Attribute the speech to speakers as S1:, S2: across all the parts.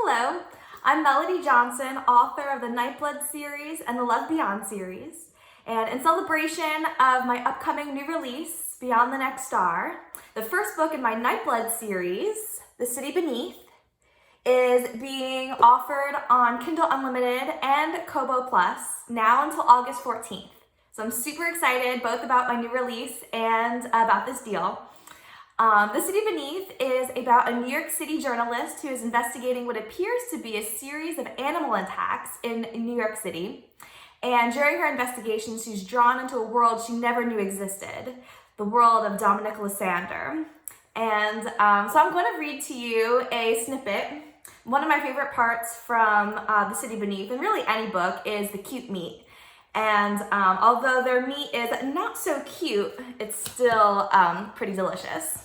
S1: Hello, I'm Melody Johnson, author of the Nightblood series and the Love Beyond series. And in celebration of my upcoming new release, Beyond the Next Star, the first book in my Nightblood series, The City Beneath, is being offered on Kindle Unlimited and Kobo Plus now until August 14th. So I'm super excited both about my new release and about this deal. The City Beneath is about a New York City journalist who is investigating what appears to be a series of animal attacks in New York City. And during her investigation, she's drawn into a world she never knew existed, the world of Dominic Lysander. And so I'm going to read to you a snippet. One of my favorite parts from The City Beneath, and really any book, is the cute meat. And although their meat is not so cute, it's still pretty delicious.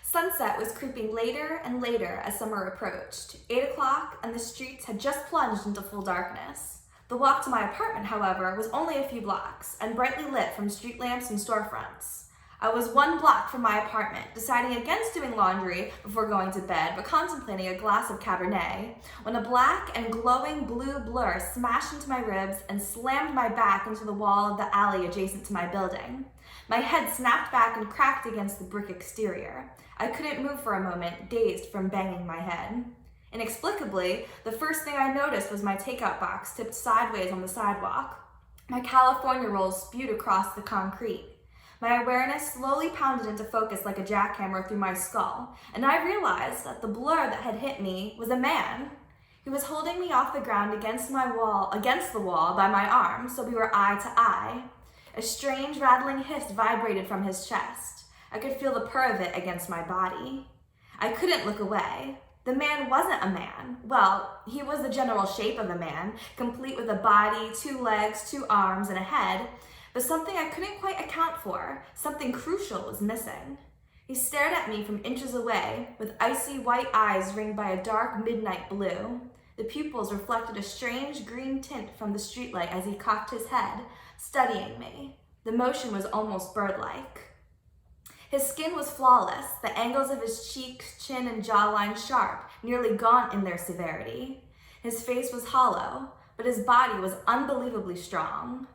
S1: Sunset was creeping later and later as summer approached. 8 o'clock and the streets had just plunged into full darkness. The walk to my apartment, however, was only a few blocks and brightly lit from street lamps and storefronts. I was 1 block from my apartment, deciding against doing laundry before going to bed, but contemplating a glass of Cabernet, when a black and glowing blue blur smashed into my ribs and slammed my back into the wall of the alley adjacent to my building. My head snapped back and cracked against the brick exterior. I couldn't move for a moment, dazed from banging my head. Inexplicably, the first thing I noticed was my takeout box tipped sideways on the sidewalk. My California rolls spewed across the concrete. My awareness slowly pounded into focus like a jackhammer through my skull, and I realized that the blur that had hit me was a man. He was holding me off the ground against the wall by my arm, so we were eye to eye. A strange rattling hiss vibrated from his chest. I could feel the purr of it against my body. I couldn't look away. The man wasn't a man. Well, he was the general shape of a man, complete with a body, 2 legs, 2 arms, and a head, but something I couldn't quite account for, something crucial, was missing. He stared at me from inches away, with icy white eyes ringed by a dark midnight blue. The pupils reflected a strange green tint from the streetlight as he cocked his head, studying me. The motion was almost bird-like. His skin was flawless, the angles of his cheeks, chin, and jawline sharp, nearly gaunt in their severity. His face was hollow, but his body was unbelievably strong.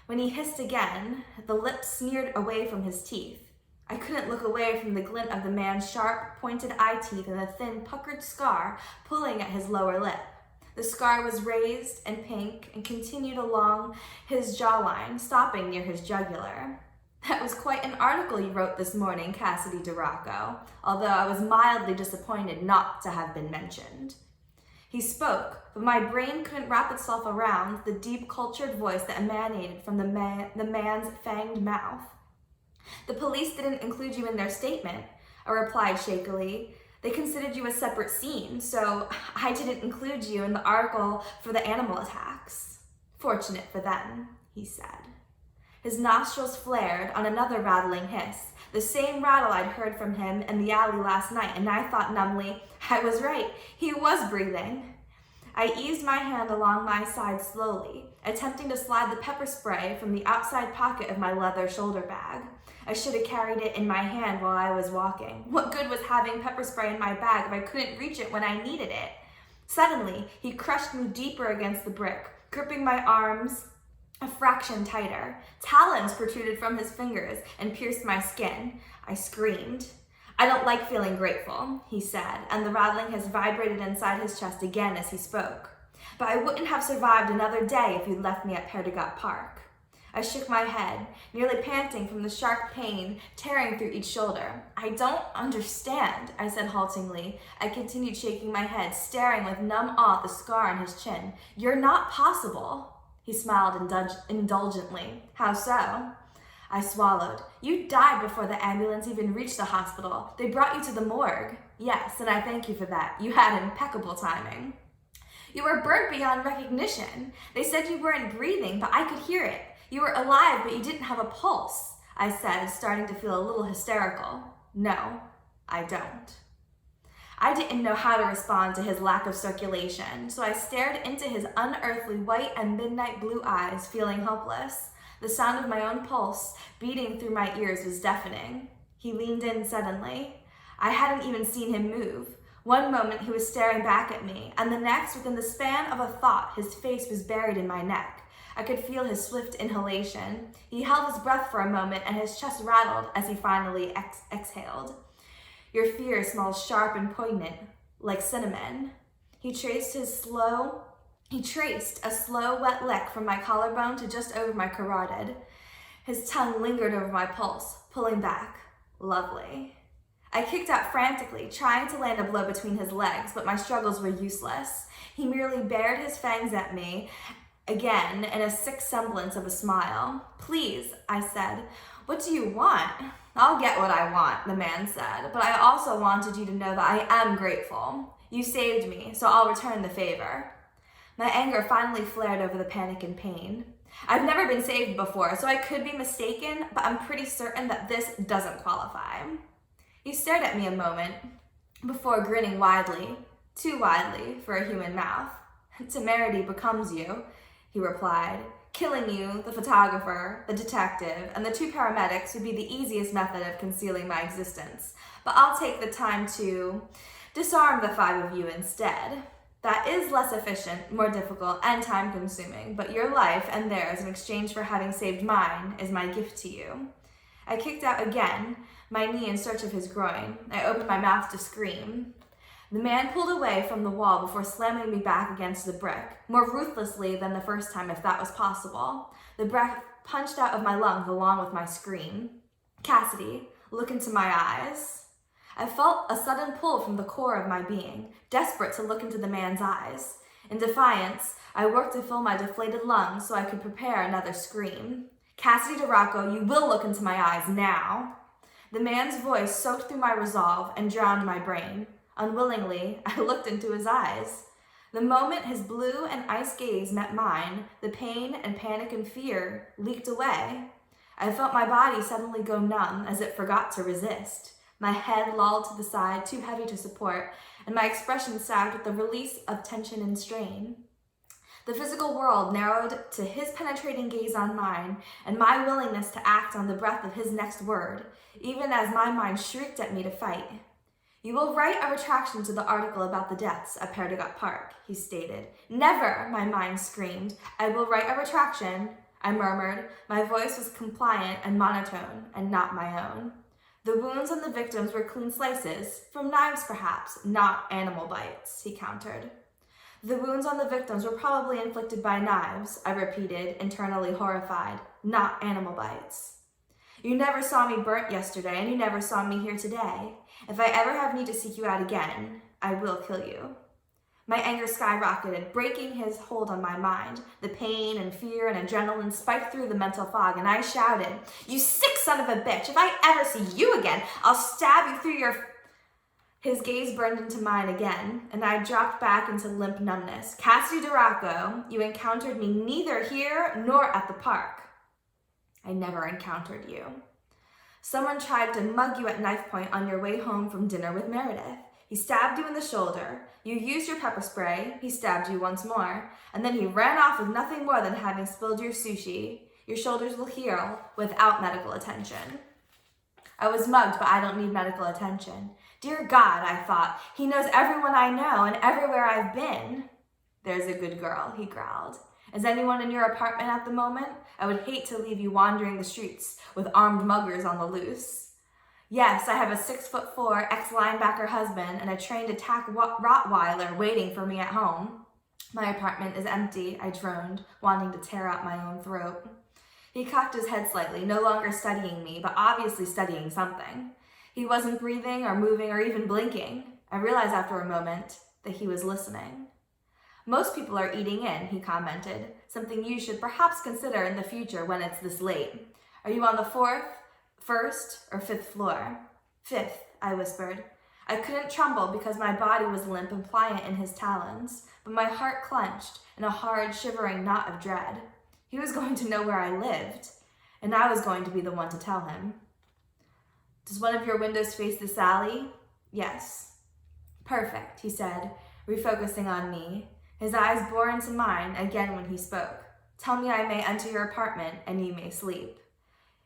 S1: When he hissed again, the lips sneered away from his teeth. I couldn't look away from the glint of the man's sharp, pointed eye teeth and the thin, puckered scar pulling at his lower lip. The scar was raised and pink and continued along his jawline, stopping near his jugular. That was quite an article you wrote this morning, Cassidy DeRocco, although I was mildly disappointed not to have been mentioned. He spoke, but my brain couldn't wrap itself around the deep, cultured voice that emanated from the man's fanged mouth. "The police didn't include you in their statement," I replied shakily. "They considered you a separate scene, so I didn't include you in the article for the animal attacks." "Fortunate for them," he said. His nostrils flared on another rattling hiss, the same rattle I'd heard from him in the alley last night, and I thought numbly, I was right, he was breathing. I eased my hand along my side slowly, attempting to slide the pepper spray from the outside pocket of my leather shoulder bag. I should have carried it in my hand while I was walking. What good was having pepper spray in my bag if I couldn't reach it when I needed it? Suddenly, he crushed me deeper against the brick, gripping my arms a fraction tighter. Talons protruded from his fingers and pierced my skin. I screamed. "I don't like feeling grateful," he said, and the rattling hiss vibrated inside his chest again as he spoke. "But I wouldn't have survived another day if you'd left me at Perdigot Park." I shook my head, nearly panting from the sharp pain tearing through each shoulder. "I don't understand," I said haltingly. I continued shaking my head, staring with numb awe at the scar on his chin. "You're not possible." He smiled indulgently. "How so?" I swallowed. "You died before the ambulance even reached the hospital. They brought you to the morgue." "Yes, and I thank you for that. You had impeccable timing." "You were burnt beyond recognition. They said you weren't breathing, but I could hear it. You were alive, but you didn't have a pulse," I said, starting to feel a little hysterical. "No, I don't." I didn't know how to respond to his lack of circulation, so I stared into his unearthly white and midnight blue eyes, feeling helpless. The sound of my own pulse beating through my ears was deafening. He leaned in suddenly. I hadn't even seen him move. One moment he was staring back at me, and the next, within the span of a thought, his face was buried in my neck. I could feel his swift inhalation. He held his breath for a moment, and his chest rattled as he finally exhaled. Your fear smells sharp and poignant, like cinnamon. He traced a slow, wet lick from my collarbone to just over my carotid. His tongue lingered over my pulse, pulling back. Lovely. I kicked out frantically, trying to land a blow between his legs, but my struggles were useless. He merely bared his fangs at me, again, in a sick semblance of a smile. Please, I said. What do you want? I'll get what I want, the man said, but I also wanted you to know that I am grateful. You saved me, so I'll return the favor. My anger finally flared over the panic and pain. I've never been saved before, so I could be mistaken, but I'm pretty certain that this doesn't qualify. He stared at me a moment before grinning widely, too widely for a human mouth. Temerity becomes you, he replied. Killing you, the photographer, the detective, and the 2 paramedics would be the easiest method of concealing my existence, but I'll take the time to disarm the 5 of you instead. That is less efficient, more difficult, and time-consuming, but your life and theirs in exchange for having saved mine is my gift to you. I kicked out again, my knee in search of his groin. I opened my mouth to scream. The man pulled away from the wall before slamming me back against the brick, more ruthlessly than the first time if that was possible. The breath punched out of my lungs along with my scream. Cassidy, look into my eyes. I felt a sudden pull from the core of my being, desperate to look into the man's eyes. In defiance, I worked to fill my deflated lungs so I could prepare another scream. Cassidy DeRocco, you will look into my eyes now. The man's voice soaked through my resolve and drowned my brain. Unwillingly, I looked into his eyes. The moment his blue and ice gaze met mine, the pain and panic and fear leaked away. I felt my body suddenly go numb as it forgot to resist. My head lolled to the side, too heavy to support, and my expression sagged with the release of tension and strain. The physical world narrowed to his penetrating gaze on mine, and my willingness to act on the breath of his next word, even as my mind shrieked at me to fight. You will write a retraction to the article about the deaths at Perdigot Park, he stated. Never, my mind screamed. I will write a retraction, I murmured. My voice was compliant and monotone, and not my own. The wounds on the victims were clean slices, from knives perhaps, not animal bites, he countered. The wounds on the victims were probably inflicted by knives, I repeated, internally horrified, not animal bites. You never saw me burnt yesterday, and you never saw me here today. If I ever have need to seek you out again, I will kill you. My anger skyrocketed, breaking his hold on my mind. The pain and fear and adrenaline spiked through the mental fog, and I shouted, You sick son of a bitch! If I ever see you again, I'll stab you through your... His gaze burned into mine again, and I dropped back into limp numbness. Cassidy DeRocco, you encountered me neither here nor at the park. I never encountered you. Someone tried to mug you at knife point on your way home from dinner with Meredith. He stabbed you in the shoulder. You used your pepper spray. He stabbed you once more. And then he ran off with nothing more than having spilled your sushi. Your shoulders will heal without medical attention. I was mugged, but I don't need medical attention. Dear God, I thought, he knows everyone I know and everywhere I've been. There's a good girl, he growled. Is anyone in your apartment at the moment? I would hate to leave you wandering the streets with armed muggers on the loose. Yes, I have a 6'4" ex-linebacker husband and a trained attack Rottweiler waiting for me at home. My apartment is empty, I droned, wanting to tear out my own throat. He cocked his head slightly, no longer studying me, but obviously studying something. He wasn't breathing or moving or even blinking. I realized after a moment that he was listening. Most people are eating in, he commented, something you should perhaps consider in the future when it's this late. Are you on the 4th, 1st, or 5th floor? 5th, I whispered. I couldn't tremble because my body was limp and pliant in his talons, but my heart clenched in a hard, shivering knot of dread. He was going to know where I lived, and I was going to be the one to tell him. Does one of your windows face this alley? Yes. Perfect, he said, refocusing on me. His eyes bore into mine again when he spoke. Tell me I may enter your apartment and you may sleep.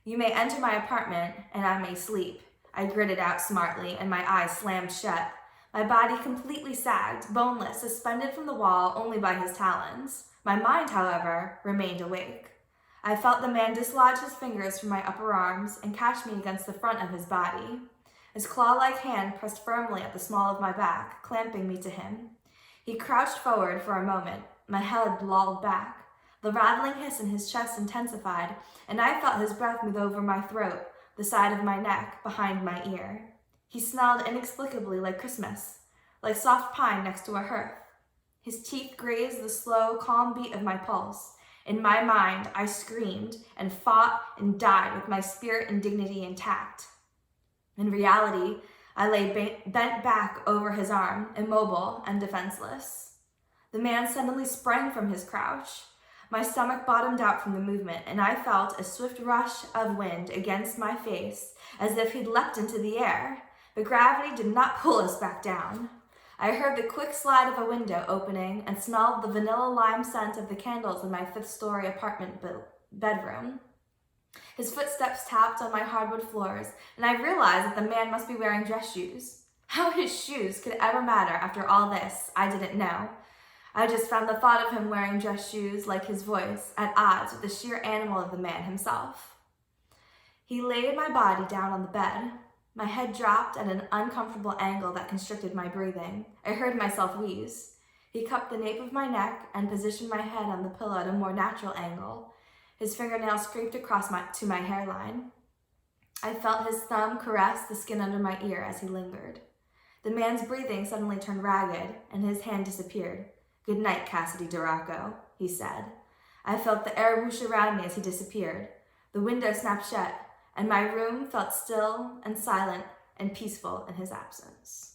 S1: You may enter my apartment and I may sleep. I gritted out smartly, and my eyes slammed shut. My body completely sagged, boneless, suspended from the wall only by his talons. My mind, however, remained awake. I felt the man dislodge his fingers from my upper arms and catch me against the front of his body. His claw-like hand pressed firmly at the small of my back, clamping me to him. He crouched forward for a moment. My head lolled back. The rattling hiss in his chest intensified, and I felt his breath move over my throat, the side of my neck, behind my ear. He smelled inexplicably like Christmas, like soft pine next to a hearth. His teeth grazed the slow, calm beat of my pulse. In my mind, I screamed and fought and died with my spirit and dignity intact. In reality, I lay bent back over his arm, immobile and defenseless. The man suddenly sprang from his crouch. My stomach bottomed out from the movement, and I felt a swift rush of wind against my face, as if he'd leapt into the air. But gravity did not pull us back down. I heard the quick slide of a window opening and smelled the vanilla lime scent of the candles in my fifth-story apartment bedroom. His footsteps tapped on my hardwood floors, and I realized that the man must be wearing dress shoes. How his shoes could ever matter after all this, I didn't know. I just found the thought of him wearing dress shoes, like his voice, at odds with the sheer animal of the man himself. He laid my body down on the bed. My head dropped at an uncomfortable angle that constricted my breathing. I heard myself wheeze. He cupped the nape of my neck and positioned my head on the pillow at a more natural angle. His fingernails scraped across to my hairline. I felt his thumb caress the skin under my ear as he lingered. The man's breathing suddenly turned ragged, and his hand disappeared. "Good night, Cassidy Duraco," he said. I felt the air whoosh around me as he disappeared. The window snapped shut, and my room felt still and silent and peaceful in his absence.